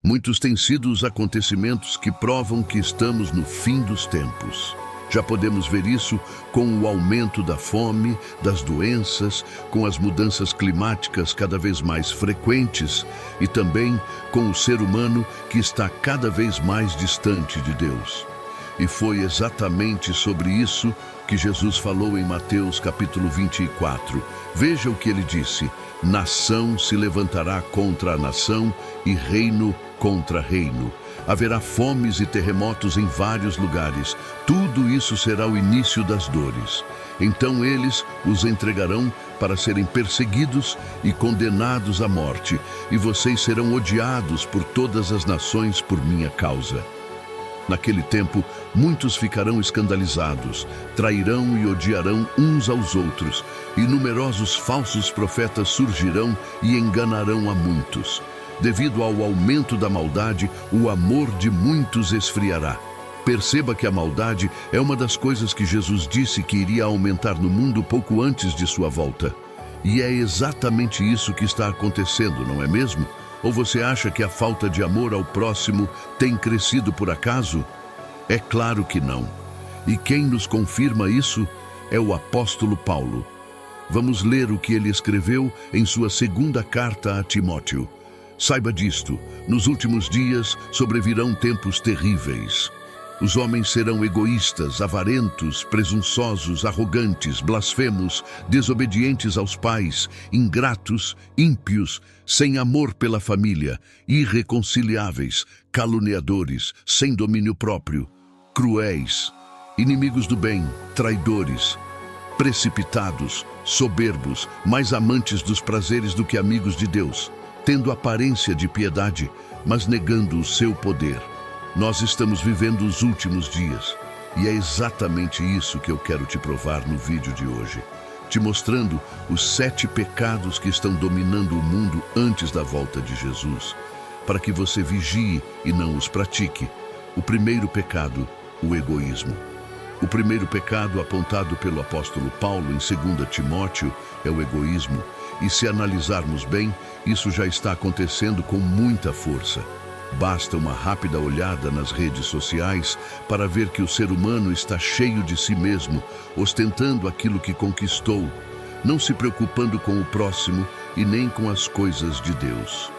Muitos têm sido os acontecimentos que provam que estamos no fim dos tempos. Já podemos ver isso com o aumento da fome, das doenças, com as mudanças climáticas cada vez mais frequentes e também com o ser humano que está cada vez mais distante de Deus. E foi exatamente sobre isso que Jesus falou em Mateus capítulo 24. Veja o que ele disse: nação se levantará contra a nação e reino contra reino. Haverá fomes e terremotos em vários lugares. Tudo isso será o início das dores. Então eles os entregarão para serem perseguidos e condenados à morte, e vocês serão odiados por todas as nações por minha causa. Naquele tempo, muitos ficarão escandalizados, trairão e odiarão uns aos outros, e numerosos falsos profetas surgirão e enganarão a muitos. Devido ao aumento da maldade, o amor de muitos esfriará. Perceba que a maldade é uma das coisas que Jesus disse que iria aumentar no mundo pouco antes de sua volta. E é exatamente isso que está acontecendo, não é mesmo? Ou você acha que a falta de amor ao próximo tem crescido por acaso? É claro que não. E quem nos confirma isso é o apóstolo Paulo. Vamos ler o que ele escreveu em sua segunda carta a Timóteo. Saiba disto: nos últimos dias sobrevirão tempos terríveis. Os homens serão egoístas, avarentos, presunçosos, arrogantes, blasfemos, desobedientes aos pais, ingratos, ímpios, sem amor pela família, irreconciliáveis, caluniadores, sem domínio próprio, cruéis, inimigos do bem, traidores, precipitados, soberbos, mais amantes dos prazeres do que amigos de Deus, tendo aparência de piedade, mas negando o seu poder. Nós estamos vivendo os últimos dias, e é exatamente isso que eu quero te provar no vídeo de hoje, te mostrando os 7 pecados que estão dominando o mundo antes da volta de Jesus, para que você vigie e não os pratique. O primeiro pecado, o egoísmo. O primeiro pecado apontado pelo apóstolo Paulo em 2 Timóteo é o egoísmo, e se analisarmos bem, isso já está acontecendo com muita força. Basta uma rápida olhada nas redes sociais para ver que o ser humano está cheio de si mesmo, ostentando aquilo que conquistou, não se preocupando com o próximo e nem com as coisas de Deus.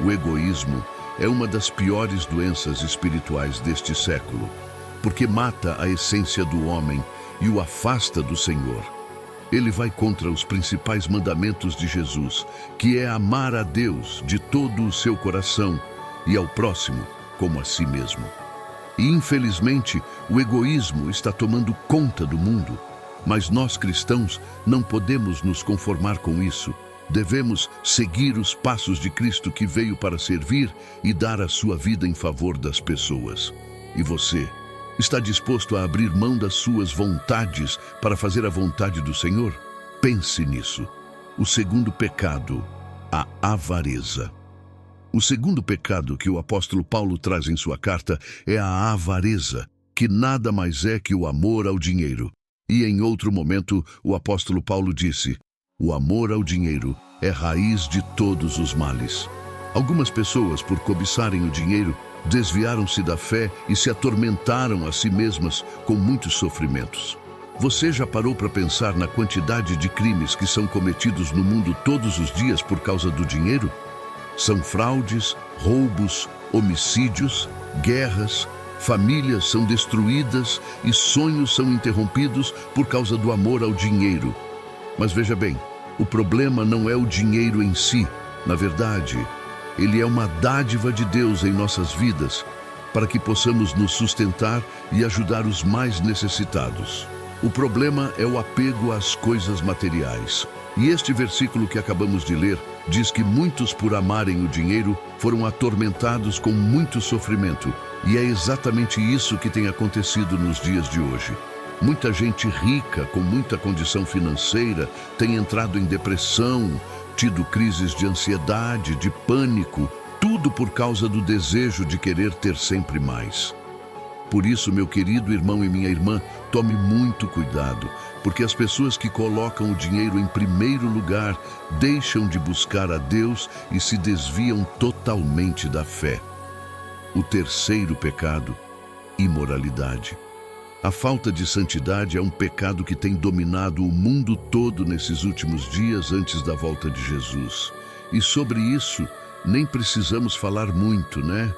O egoísmo é uma das piores doenças espirituais deste século, porque mata a essência do homem e o afasta do Senhor. Ele vai contra os principais mandamentos de Jesus, que é amar a Deus de todo o seu coração e ao próximo como a si mesmo. E infelizmente, o egoísmo está tomando conta do mundo, mas nós cristãos não podemos nos conformar com isso. Devemos seguir os passos de Cristo, que veio para servir e dar a sua vida em favor das pessoas. E você, está disposto a abrir mão das suas vontades para fazer a vontade do Senhor? Pense nisso. O segundo pecado, a avareza. O segundo pecado que o apóstolo Paulo traz em sua carta é a avareza, que nada mais é que o amor ao dinheiro. E em outro momento, o apóstolo Paulo disse: o amor ao dinheiro é raiz de todos os males. Algumas pessoas, por cobiçarem o dinheiro, desviaram-se da fé e se atormentaram a si mesmas com muitos sofrimentos. Você já parou para pensar na quantidade de crimes que são cometidos no mundo todos os dias por causa do dinheiro? São fraudes, roubos, homicídios, guerras, famílias são destruídas e sonhos são interrompidos por causa do amor ao dinheiro. Mas veja bem, o problema não é o dinheiro em si. Na verdade, ele é uma dádiva de Deus em nossas vidas, para que possamos nos sustentar e ajudar os mais necessitados. O problema é o apego às coisas materiais. E este versículo que acabamos de ler diz que muitos, por amarem o dinheiro, foram atormentados com muito sofrimento. E é exatamente isso que tem acontecido nos dias de hoje. Muita gente rica, com muita condição financeira, tem entrado em depressão, tido crises de ansiedade, de pânico, tudo por causa do desejo de querer ter sempre mais. Por isso, meu querido irmão e minha irmã, tome muito cuidado, porque as pessoas que colocam o dinheiro em primeiro lugar deixam de buscar a Deus e se desviam totalmente da fé. O terceiro pecado, imoralidade. A falta de santidade é um pecado que tem dominado o mundo todo nesses últimos dias antes da volta de Jesus. E sobre isso, nem precisamos falar muito, né?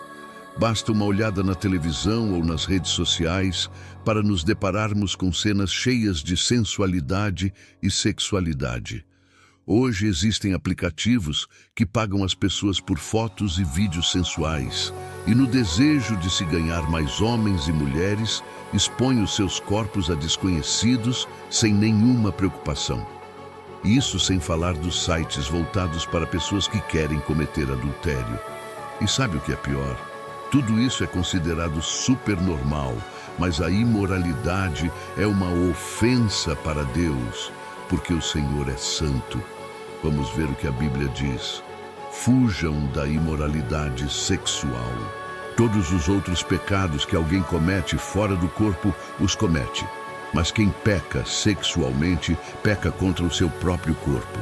Basta uma olhada na televisão ou nas redes sociais para nos depararmos com cenas cheias de sensualidade e sexualidade. Hoje existem aplicativos que pagam as pessoas por fotos e vídeos sensuais e, no desejo de se ganhar mais homens e mulheres, expõem os seus corpos a desconhecidos sem nenhuma preocupação. Isso sem falar dos sites voltados para pessoas que querem cometer adultério. E sabe o que é pior? Tudo isso é considerado super normal, mas a imoralidade é uma ofensa para Deus, porque o Senhor é santo. Vamos ver o que a Bíblia diz. Fujam da imoralidade sexual. Todos os outros pecados que alguém comete fora do corpo, os comete. Mas quem peca sexualmente, peca contra o seu próprio corpo.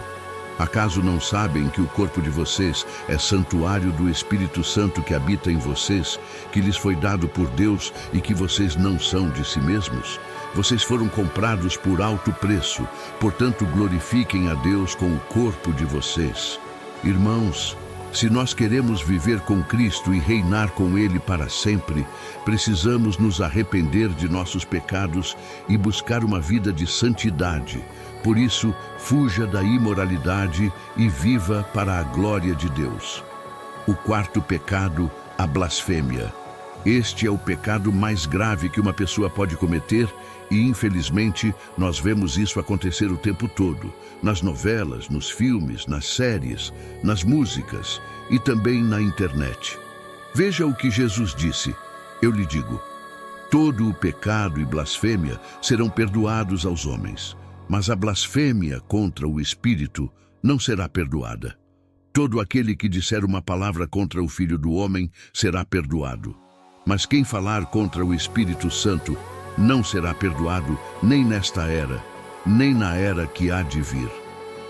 Acaso não sabem que o corpo de vocês é santuário do Espírito Santo que habita em vocês, que lhes foi dado por Deus e que vocês não são de si mesmos? Vocês foram comprados por alto preço, portanto glorifiquem a Deus com o corpo de vocês. Irmãos, se nós queremos viver com Cristo e reinar com Ele para sempre, precisamos nos arrepender de nossos pecados e buscar uma vida de santidade. Por isso, fuja da imoralidade e viva para a glória de Deus. O quarto pecado, a blasfêmia. Este é o pecado mais grave que uma pessoa pode cometer e, infelizmente, nós vemos isso acontecer o tempo todo, nas novelas, nos filmes, nas séries, nas músicas e também na internet. Veja o que Jesus disse. Eu lhe digo, todo o pecado e blasfêmia serão perdoados aos homens, mas a blasfêmia contra o Espírito não será perdoada. Todo aquele que disser uma palavra contra o Filho do Homem será perdoado. Mas quem falar contra o Espírito Santo não será perdoado nem nesta era, nem na era que há de vir.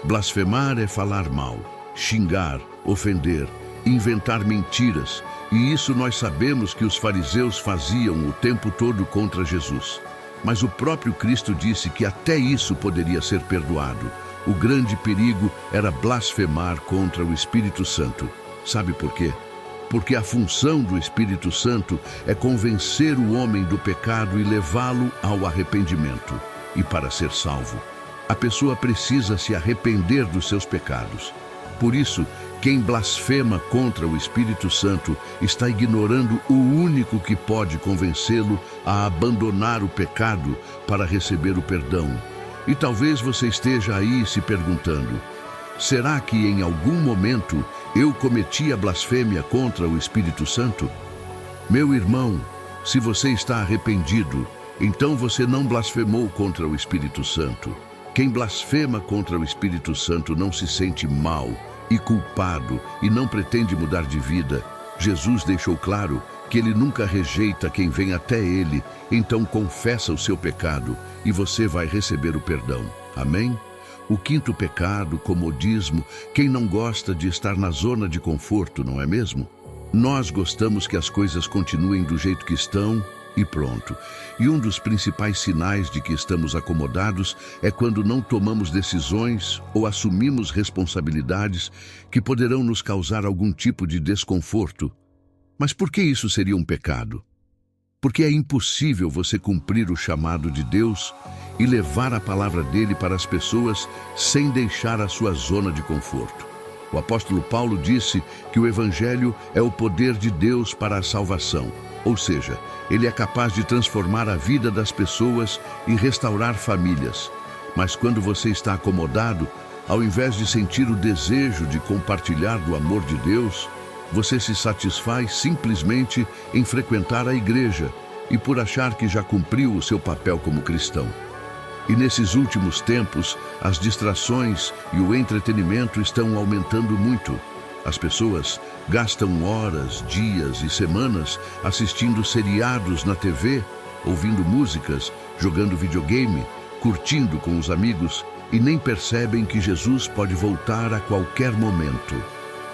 Blasfemar é falar mal, xingar, ofender, inventar mentiras, e isso nós sabemos que os fariseus faziam o tempo todo contra Jesus. Mas o próprio Cristo disse que até isso poderia ser perdoado. O grande perigo era blasfemar contra o Espírito Santo. Sabe por quê? Porque a função do Espírito Santo é convencer o homem do pecado e levá-lo ao arrependimento. E para ser salvo, a pessoa precisa se arrepender dos seus pecados. Por isso, quem blasfema contra o Espírito Santo está ignorando o único que pode convencê-lo a abandonar o pecado para receber o perdão. E talvez você esteja aí se perguntando, será que em algum momento eu cometi a blasfêmia contra o Espírito Santo? Meu irmão, se você está arrependido, então você não blasfemou contra o Espírito Santo. Quem blasfema contra o Espírito Santo não se sente mal e culpado e não pretende mudar de vida. Jesus deixou claro que ele nunca rejeita quem vem até ele, então confessa o seu pecado e você vai receber o perdão. Amém? O quinto pecado, comodismo. Quem não gosta de estar na zona de conforto, não é mesmo? Nós gostamos que as coisas continuem do jeito que estão e pronto. E um dos principais sinais de que estamos acomodados é quando não tomamos decisões ou assumimos responsabilidades que poderão nos causar algum tipo de desconforto. Mas por que isso seria um pecado? Porque é impossível você cumprir o chamado de Deus e levar a palavra dele para as pessoas sem deixar a sua zona de conforto. O apóstolo Paulo disse que o Evangelho é o poder de Deus para a salvação, ou seja, ele é capaz de transformar a vida das pessoas e restaurar famílias. Mas quando você está acomodado, ao invés de sentir o desejo de compartilhar do amor de Deus, você se satisfaz simplesmente em frequentar a igreja e por achar que já cumpriu o seu papel como cristão. E nesses últimos tempos, as distrações e o entretenimento estão aumentando muito. As pessoas gastam horas, dias e semanas assistindo seriados na TV, ouvindo músicas, jogando videogame, curtindo com os amigos e nem percebem que Jesus pode voltar a qualquer momento.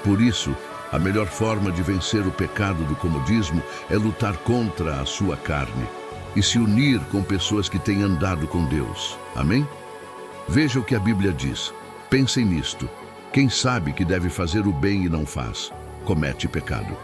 Por isso, A melhor forma de vencer o pecado do comodismo é lutar contra a sua carne e se unir com pessoas que têm andado com Deus. Amém? Veja o que a Bíblia diz. Pensem nisto. Quem sabe que deve fazer o bem e não faz, comete pecado.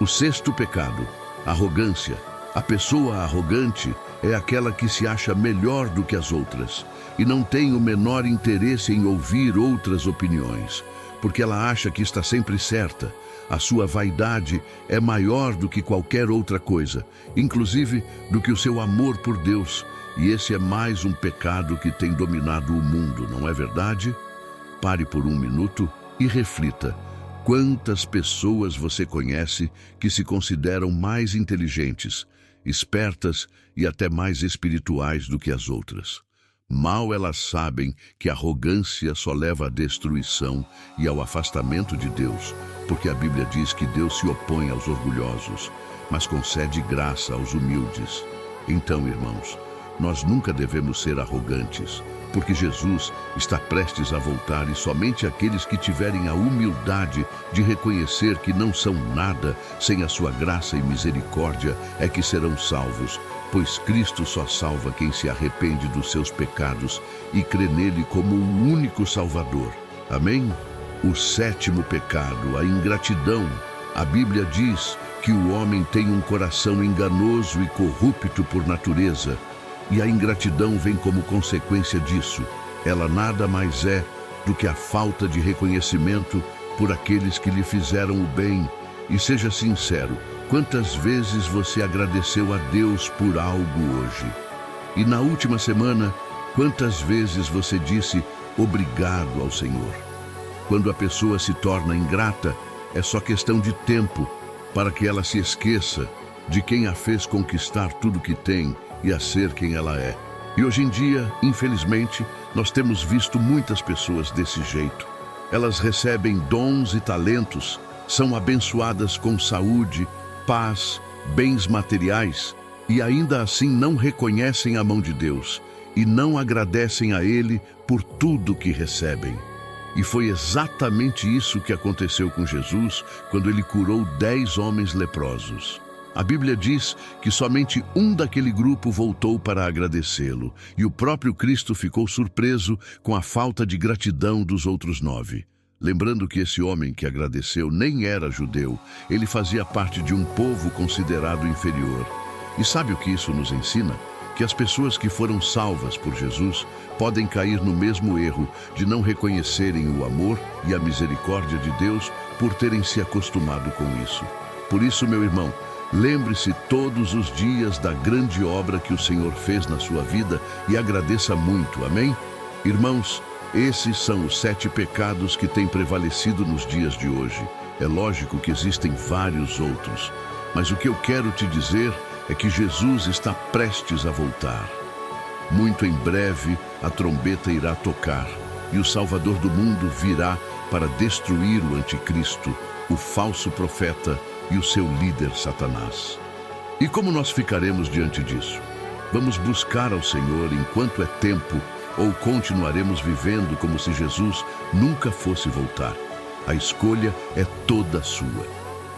O sexto pecado, arrogância. A pessoa arrogante é aquela que se acha melhor do que as outras e não tem o menor interesse em ouvir outras opiniões, porque ela acha que está sempre certa. A sua vaidade é maior do que qualquer outra coisa, inclusive do que o seu amor por Deus. E esse é mais um pecado que tem dominado o mundo, não é verdade? Pare por um minuto e reflita. Quantas pessoas você conhece que se consideram mais inteligentes, espertas e até mais espirituais do que as outras? Mal elas sabem que a arrogância só leva à destruição e ao afastamento de Deus, porque a Bíblia diz que Deus se opõe aos orgulhosos, mas concede graça aos humildes. Então, irmãos, nós nunca devemos ser arrogantes, porque Jesus está prestes a voltar e somente aqueles que tiverem a humildade de reconhecer que não são nada sem a sua graça e misericórdia é que serão salvos, pois Cristo só salva quem se arrepende dos seus pecados e crê nele como o único Salvador. Amém? O sétimo pecado, a ingratidão. A Bíblia diz que o homem tem um coração enganoso e corrupto por natureza, e a ingratidão vem como consequência disso. Ela nada mais é do que a falta de reconhecimento por aqueles que lhe fizeram o bem. E seja sincero, quantas vezes você agradeceu a Deus por algo hoje? E na última semana, quantas vezes você disse obrigado ao Senhor? Quando a pessoa se torna ingrata, é só questão de tempo para que ela se esqueça de quem a fez conquistar tudo que tem e a ser quem ela é. E hoje em dia, infelizmente, nós temos visto muitas pessoas desse jeito. Elas recebem dons e talentos, são abençoadas com saúde, paz, bens materiais e ainda assim não reconhecem a mão de Deus e não agradecem a Ele por tudo que recebem. E foi exatamente isso que aconteceu com Jesus quando Ele curou 10 homens leprosos. A Bíblia diz que somente um daquele grupo voltou para agradecê-lo, e o próprio Cristo ficou surpreso com a falta de gratidão dos outros 9. Lembrando que esse homem que agradeceu nem era judeu, ele fazia parte de um povo considerado inferior. E sabe o que isso nos ensina? Que as pessoas que foram salvas por Jesus podem cair no mesmo erro de não reconhecerem o amor e a misericórdia de Deus por terem se acostumado com isso. Por isso, meu irmão, lembre-se todos os dias da grande obra que o Senhor fez na sua vida e agradeça muito, amém? Irmãos, esses são os 7 pecados que têm prevalecido nos dias de hoje. É lógico que existem vários outros, mas o que eu quero te dizer é que Jesus está prestes a voltar. Muito em breve a trombeta irá tocar e o Salvador do mundo virá para destruir o anticristo, o falso profeta e o seu líder Satanás. E como nós ficaremos diante disso? Vamos buscar ao Senhor enquanto é tempo ou continuaremos vivendo como se Jesus nunca fosse voltar? A escolha é toda sua.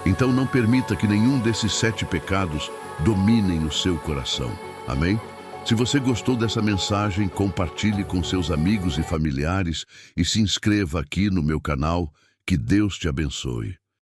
Então não permita que nenhum desses 7 pecados dominem o seu coração. Amém? Se você gostou dessa mensagem, compartilhe com seus amigos e familiares e se inscreva aqui no meu canal. Que Deus te abençoe.